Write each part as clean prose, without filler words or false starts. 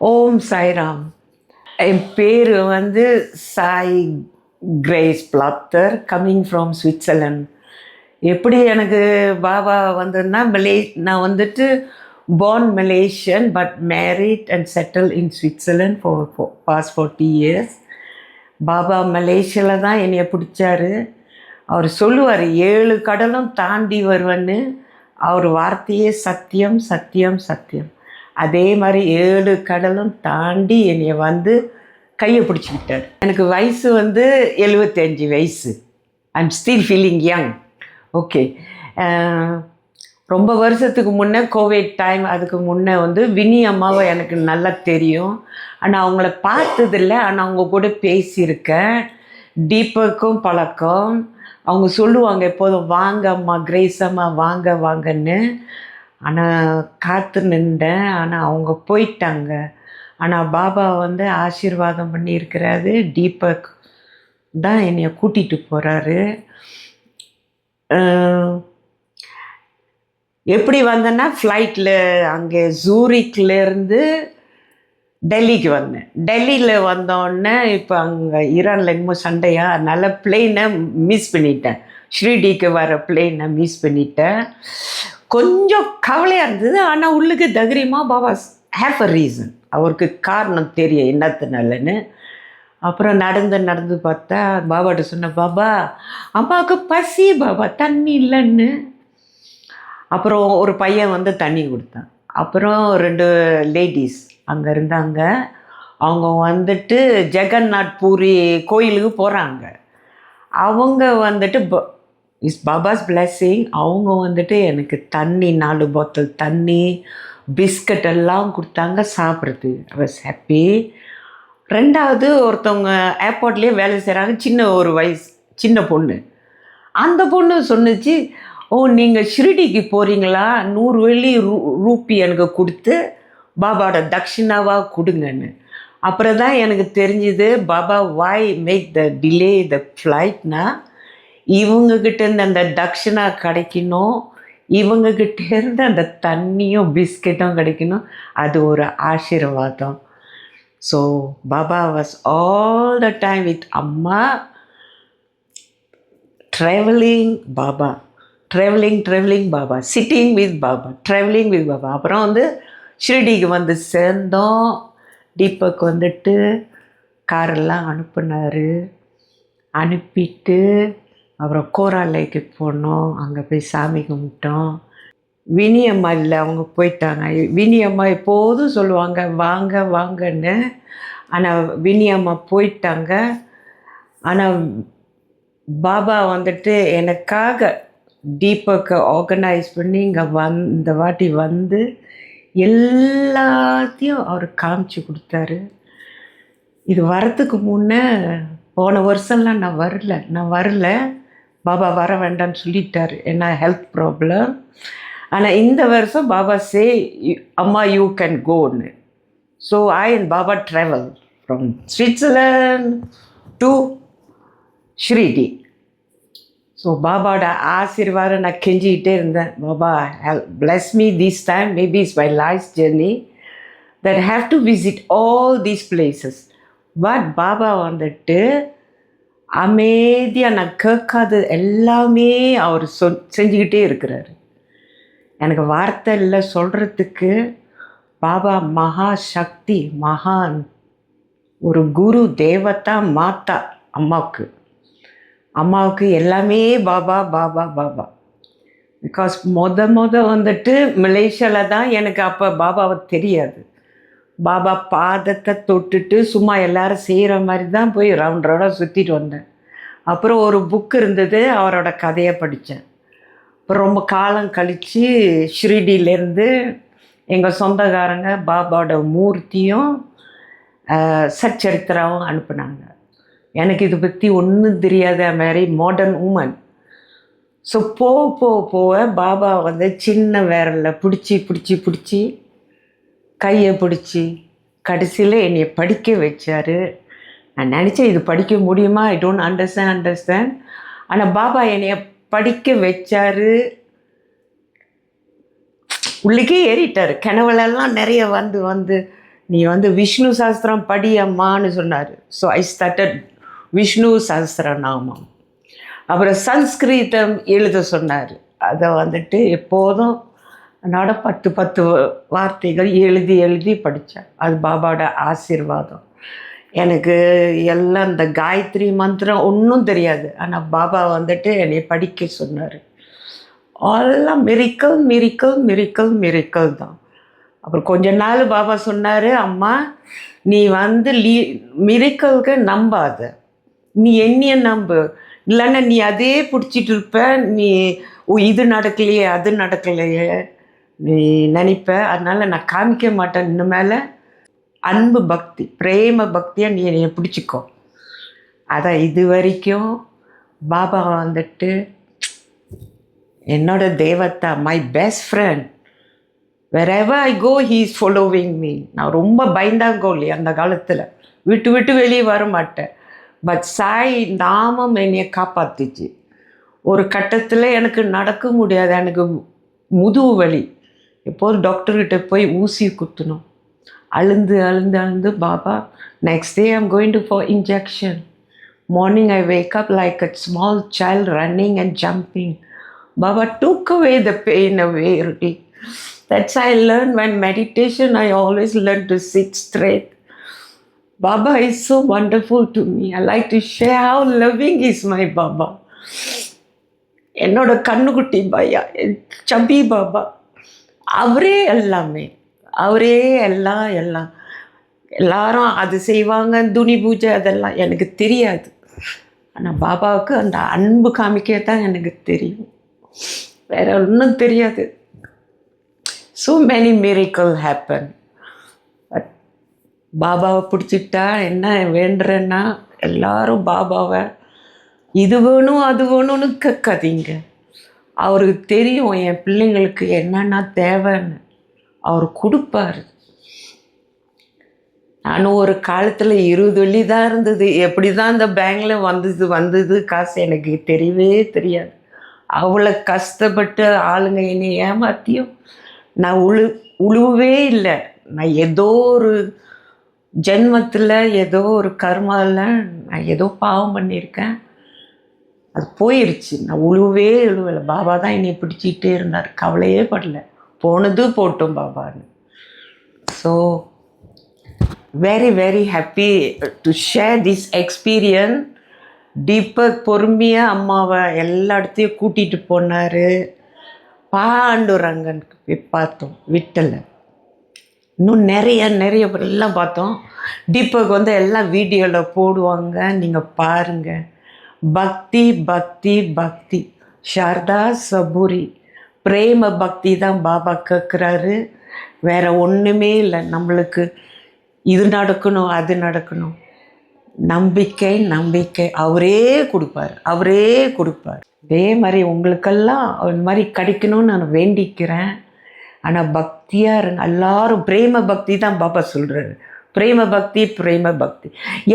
ஓம் சாய்ராம். என் பேர் வந்து Sai Grace Blatter, coming from Switzerland. எப்படி எனக்கு பாபா வந்ததுன்னா, நான் வந்துட்டு born Malaysian but married and settled in Switzerland for past 40 years. Baba மலேசியாவில் தான் என்னைய பிடிச்சாரு. அவர் சொல்லுவார் 7 கடலும் தாண்டி வருவேன்னு. அவர் வார்த்தையே சத்தியம் சத்தியம் சத்தியம். அதே மாதிரி 7 கடலும் தாண்டி என்னைய வந்து கையை பிடிச்சிக்கிட்டார். எனக்கு வயசு வந்து 75 வயசு. I'm still feeling young. Okay. ரொம்ப வருஷத்துக்கு முன்னே கோவிட் டைம், அதுக்கு முன்னே வந்து வினி அம்மாவை எனக்கு நல்லா தெரியும். ஆனால் அவங்கள பார்த்ததில்லை, ஆனால் அவங்க கூட பேசியிருக்கேன். டீப்பக்கும் பழக்கம். அவங்க சொல்லுவாங்க எப்போதும், வாங்க அம்மா, கிரேஸ் அம்மா, வாங்க வாங்கன்னு. ஆனால் காத்து நின்றேன். ஆனால் அவங்க போயிட்டாங்க. ஆனால் பாபா வந்து ஆசீர்வாதம் பண்ணியிருக்கிறாரு. டீபக் தான் என்னை கூட்டிகிட்டு போகிறாரு. எப்படி வந்தேன்னா, ஃப்ளைட்டில் அங்கே ஜூரிக்லேருந்து டெல்லிக்கு வந்தேன். டெல்லியில் வந்தோடனே இப்போ அங்கே ஈரானில் என்னமோ சண்டையா, அதனால் பிளெயினை மிஸ் பண்ணிட்டேன். ஷிரடிக்கு வர பிளெயினை மிஸ் பண்ணிட்டேன். கொஞ்சம் கவலையாக இருந்தது. ஆனால் உள்ளுக்கு தைரியமாக பாபா ஹேவ் அ ரீசன், அவருக்கு காரணம் தெரியும் என்னத்தினாலன்னு. அப்புறம் நடந்து பார்த்தா பாபாட்ட சொன்னேன், பாபா அம்மாவுக்கு பசி பாபா, தண்ணி இல்லைன்னு. அப்புறம் ஒரு பையன் வந்து தண்ணி கொடுத்தான். அப்புறம் 2 லேடிஸ் அங்கே இருந்தாங்க. அவங்க வந்துட்டு ஜெகநாத் பூரி கோயிலுக்கு போகிறாங்க. அவங்க வந்துட்டு இஸ் பாபாஸ் பிளெஸ்ஸிங். அவங்க வந்துட்டு எனக்கு தண்ணி, 4 பாட்டில் தண்ணி, பிஸ்கட் எல்லாம் கொடுத்தாங்க சாப்பிட்றது. I was happy. 2வது ஒருத்தவங்க ஏர்போர்ட்லேயே வேலை செய்கிறாங்க, சின்ன பொண்ணு. அந்த பொண்ணு சொன்னிச்சு, ஓ நீங்கள் ஷிரடிக்கு போகிறீங்களா, 100 வெள்ளி ரூபி எனக்கு கொடுத்து பாபாவோட தட்சிணாவாக கொடுங்கன்னு. அப்புறம் தான் எனக்கு தெரிஞ்சுது, பாபா வை மேக் த டிலே த ஃப்ளைட்னா, இவங்கக்கிட்டேருந்து அந்த தட்சிணா கிடைக்கணும், இவங்கக்கிட்டேருந்து அந்த தண்ணியும் பிஸ்கெட்டும் கிடைக்கணும். அது ஒரு ஆசீர்வாதம். So Baba was all the time with Amma. Travelling Baba, travelling Baba, sitting with Baba, travelling with Baba. அப்புறம் வந்து ஷிரடிக்கு வந்து சேர்ந்தோம். டீபக் வந்துட்டு காரெல்லாம் அனுப்புனார். அனுப்பிட்டு அப்புறம் கோரா லேக்கு போனோம். அங்கே போய் சாமி கும்பிட்டோம். வினி அம்மா இல்லை, அவங்க போயிட்டாங்க. வினி அம்மா எப்போதும் சொல்லுவாங்க வாங்க வாங்கன்னு. ஆனால் வினி அம்மா போயிட்டாங்க. ஆனால் பாபா வந்துட்டு எனக்காக டீபக்கை ஆர்கனைஸ் பண்ணி இங்கே இந்த வாட்டி வந்து எல்லாத்தையும் அவர் காமிச்சு கொடுத்தாரு. இது வரத்துக்கு முன்னே போன வருஷம்லாம் நான் வரல. பாபா வர வேண்டாம்னு சொல்லிட்டார், ஏன்னா ஹெல்த் ப்ராப்ளம். ஆனால் இந்த வருஷம் Baba say Amma you can கோன்னு. So I and Baba travel from Switzerland to Shirdi. So பாபாவோட ஆசீர்வாதம் நான் கெஞ்சிக்கிட்டே இருந்தேன். Baba bless me this time, maybe it's my life's journey that I have to visit all these places. But Baba வந்துட்டு அமைதியாக நான் கேட்காது எல்லாமே அவர் செஞ்சுக்கிட்டே இருக்கிறாரு. எனக்கு வார்த்தை இல்லை சொல்கிறதுக்கு. பாபா மகா சக்தி, மகான், ஒரு குரு, தேவதா, மாதா. அம்மாவுக்கு எல்லாமே பாபா பாபா பாபா. பிகாஸ் வந்துட்டு மலேசியாவில் தான் எனக்கு அப்போ பாபாவை தெரியாது. பாபா பாதத்தை தொட்டுட்டு சும்மா எல்லோரும் செய்கிற மாதிரி தான் போய் ரவுண்டாக சுற்றிட்டு வந்தேன். அப்புறம் ஒரு புக் இருந்தது, அவரோட கதையை படித்தேன். அப்புறம் ரொம்ப காலம் கழித்து ஷிரடியிலேருந்து எங்கள் சொந்தக்காரங்க பாபாவோட மூர்த்தியும் சச்சரித்திராவும் அனுப்புனாங்க. எனக்கு இதை பற்றி ஒன்றும் தெரியாத மாதிரி மாடர்ன் உமன். ஸோ போக பாபா வந்து சின்ன விரலில் பிடிச்சி கையை பிடிச்சி கடைசியில் என்னை படிக்க வச்சார். நான் நினச்சேன் இது படிக்க முடியுமா, ஐ டோன்ட் அண்டர்ஸ்டாண்ட். ஆனால் பாபா என்னைய படிக்க வச்சார். உள்ளுக்கே ஏறிட்டார். கனவுலெல்லாம் நிறைய வந்து நீ வந்து விஷ்ணு சாஸ்திரம் படி அம்மான்னு சொன்னார். ஸோ ஐ ஸ்டார்டட் விஷ்ணு சஹஸ்ர நாமம். அப்புறம் சன்ஸ்கிருதம் எழுத சொன்னார். அதை வந்துட்டு எப்போதும் என்னோட 10 வார்த்தைகள் எழுதி எழுதி படித்தேன். அது பாபாவோட ஆசீர்வாதம். எனக்கு எல்லாம் இந்த காயத்ரி மந்திரம் ஒன்றும் தெரியாது. ஆனால் பாபா வந்துட்டு என்னை படிக்க சொன்னார். எல்லாம் மிரிக்கல் மிரிக்கல் மிரிக்கல் மிரிக்கல் தான். அப்புறம் கொஞ்ச நாள் பாபா சொன்னார், அம்மா நீ வந்து மிரிக்கலுக்கு நம்பாத, நீ என்னைய நம்பு, இல்லைன்னா நீ அதே பிடிச்சிட்டு இருப்ப, நீ இது நடக்கலையே அது நடக்கலையே நீ நினைப்ப. அதனால் நான் காமிக்க மாட்டேன். இன்னும் மேலே அன்பு பக்தி பிரேம பக்தியாக நீ என்னை பிடிச்சிக்கோ. அதான் இது வரைக்கும் பாபா வந்துட்டு என்னோட தேவதா, my best friend. wherever I go he is following me. நான் ரொம்ப பயந்தாங்கோலி அந்த காலத்தில், விட்டு விட்டு வெளியே வர மாட்டேன். பட் சாய் நாமம் என்னைய காப்பாத்துச்சு. ஒரு கட்டத்தில் எனக்கு நடக்க முடியாது, எனக்கு முதுகு வலி. எப்போது டாக்டர்கிட்ட போய் ஊசி குத்தணும், அழுந்து அழுந்து அழுந்து Baba next day I'm going to for injection. Morning I wake up like a small child running and jumping. Baba took away the pain away. That's I learned when meditation, I always learn to sit straight. Baba is so wonderful to me. I like to share how loving is my Baba. என்னோட கண்ணுக்குட்டி பையா சபி பாபா, அவரே எல்லாமே, அவரே எல்லாம் எல்லாம். எல்லாரும் அது செய்வாங்க, துணி பூஜை அதெல்லாம் எனக்கு தெரியாது. ஆனால் பாபாவுக்கு அந்த அன்பு காமிக்க தான் எனக்கு தெரியும், வேற ஒன்றும் தெரியாது. So many miracles happen. But பாபாவை பிடிச்சிட்டா என்ன வேண்டுறேன்னா, எல்லாரும் பாபாவை இது வேணும் அது வேணும்னு கேட்காதீங்க. அவருக்கு தெரியும் என் பிள்ளைங்களுக்கு என்னென்னா தேவைன்னு, அவர் கொடுப்பார். நானும் ஒரு காலத்தில் 20 வெள்ளி தான் இருந்தது. எப்படி தான் இந்த பேங்கில் வந்தது காசு எனக்கு தெரியவே தெரியாது. அவ்வளோ கஷ்டப்பட்டு ஆளுங்க என்னை ஏமாற்றியும் நான் உழுவே இல்லை. நான் ஏதோ ஒரு ஜென்மத்தில் ஏதோ ஒரு கர்மாவில் நான் ஏதோ பாவம் பண்ணியிருக்கேன், அது போயிடுச்சு. நான் உழுவே இழுவலை. பாபா தான் என்னை பிடிச்சிக்கிட்டே இருந்தார், கவலையே படல. போனது போட்டோம் பாபான்னு. So very very happy to share this experience. Deepak பொறுமையாக அம்மாவை எல்லா இடத்தையும் கூட்டிகிட்டு போனார். பாண்டுரங்கனுக்கு போய் பார்த்தோம், விட்டலை. இன்னும் நிறைய எல்லாம் பார்த்தோம். தீபக் வந்து எல்லாம் வீடியோவில் போடுவாங்க, நீங்கள் பாருங்கள். பக்தி பக்தி பக்தி, சாரதா சபூரி, பிரேம பக்தி தான் பாபா கேட்குறாரு, வேற ஒன்றுமே இல்லை. நம்மளுக்கு இது நடக்கணும் அது நடக்கணும், நம்பிக்கை நம்பிக்கை அவரே கொடுப்பார், அவரே கொடுப்பார். அதே மாதிரி உங்களுக்கெல்லாம் அது மாதிரி கிடைக்கணும்னு நான் வேண்டிக்கிறேன். ஆனால் பக்தியாக இருங்க எல்லாரும். பிரேம பக்தி தான் பாபா சொல்கிறாரு, பிரேம பக்தி பிரேம பக்தி.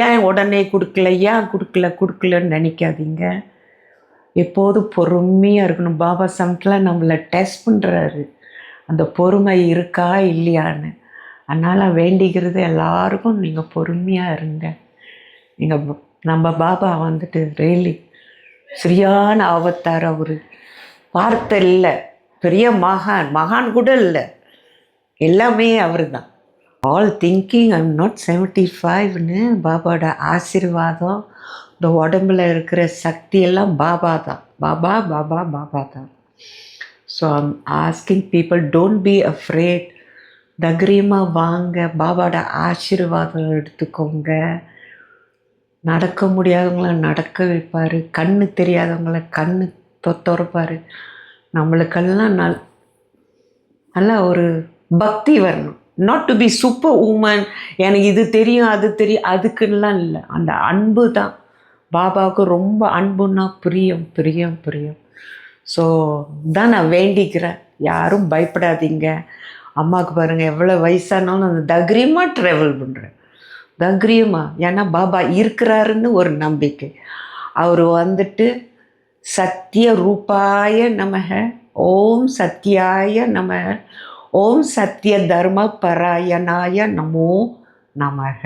ஏன் உடனே கொடுக்கல, ஏன் கொடுக்கலன்னு நினைக்காதீங்க. எப்போதும் பொறுமையாக இருக்கணும். பாபா சமத்தில் நம்மளை டெஸ்ட் பண்ணுறாரு, அந்த பொறுமை இருக்கா இல்லையான்னு. அதனால் வேண்டிக்கிறது எல்லாருக்கும் நீங்கள் பொறுமையாக இருங்க. நீங்கள் நம்ம பாபா வந்துட்டு ரியலி சரியான அவதார். அவர் வார்த்தை இல்லை, பெரிய மகான் கூட இல்லை, எல்லாமே அவர் தான். ஆல் திங்கிங் ஐம் நாட் 75ன்னு பாபாவோட ஆசீர்வாதம். இந்த உடம்புல இருக்கிற சக்தி எல்லாம் பாபா தான், பாபா பாபா பாபா தான். So I'm asking people, don't be afraid. தைரியமாக வாங்க, பாபாவோட ஆசீர்வாதம் எடுத்துக்கோங்க. நடக்க முடியாதவங்கள நடக்க வைப்பார், கண்ணு தெரியாதவங்கள கண்ணு திறப்பார். நம்மளுக்கெல்லாம் நல்லா ஒரு பக்தி வரணும். Not to be super woman, எனக்கு இது தெரியும் அது தெரியும் அதுக்குலாம் இல்லை. அந்த அன்பு தான் பாபாவுக்கு ரொம்ப அன்புன்னா பிரியம் பிரியம் பிரியம். ஸோ தான் நான் வேண்டிக்கிறேன், யாரும் பயப்படாதீங்க. அம்மாவுக்கு பாருங்கள் எவ்வளோ வயசானாலும் அந்த தைரியமாக ட்ராவல் பண்ணுறேன், தைரியமாக. ஏன்னா பாபா இருக்கிறாருன்னு ஒரு நம்பிக்கை. அவர் வந்துட்டு சத்திய ரூபாய நமக, ஓம் சத்யாய நமக, ஓம் சத்ய தர்ம பராயணாய நமோ நமக.